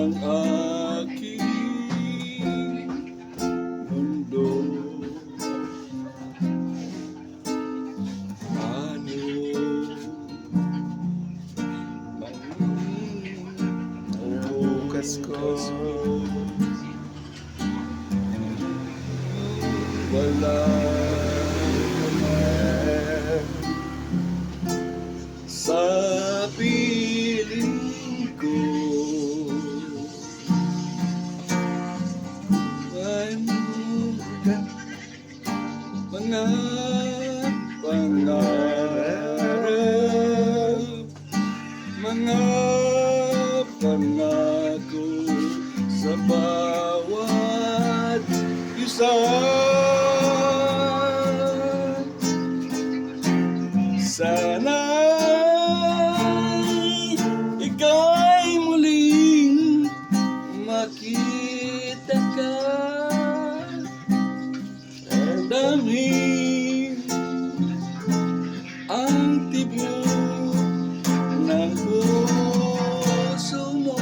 ang aking mundo. Ano man Ang bukas ko, wala naman sa piling ko. Ano ka mga pangarap, mga pangako sa bawat isa. Sana'y ika'y muling makita ka, damhin ang tibok ng puso mo.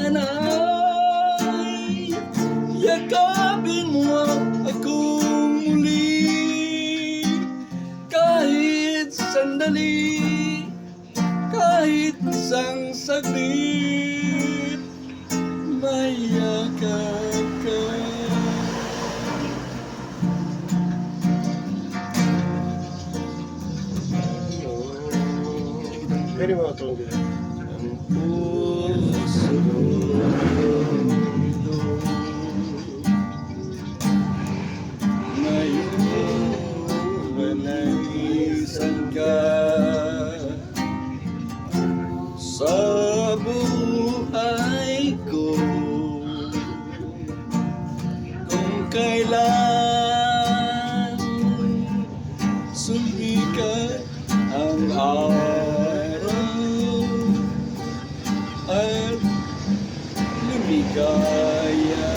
Sana'y yakapin mo akong muli, kahit sandali, kahit isang saglit, mayakap ka. pwede mo ito. Ang puso ito ngayon manaisan ka sa buhay ko. Kung kailan sumikat ang araw at lumigaya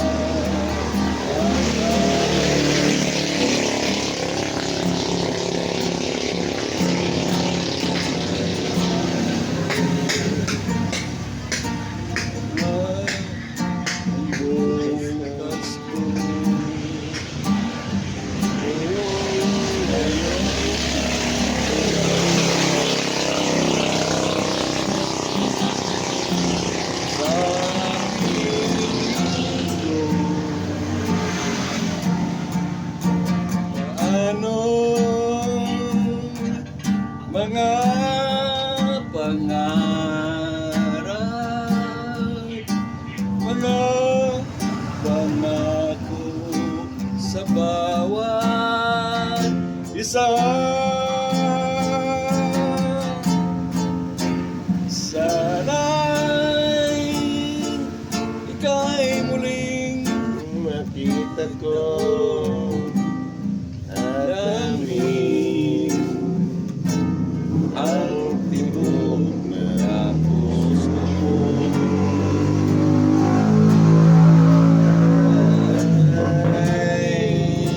ang bukas ko. Ano mga pangarap, mga pangako sa bawat isa. Sana'y ika'y muling Makita ko at damhin ang tibok na puso mo. Ay,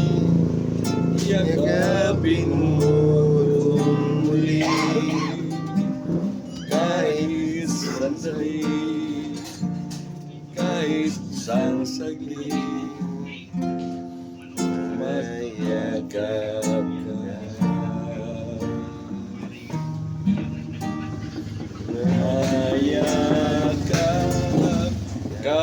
yakapin mo kung muli, kahit sandali, kahit isang saglit, mayakap ka. Mayakap ka.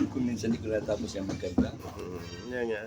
Kung minsan di ko natapos yung magkanta. yan nga.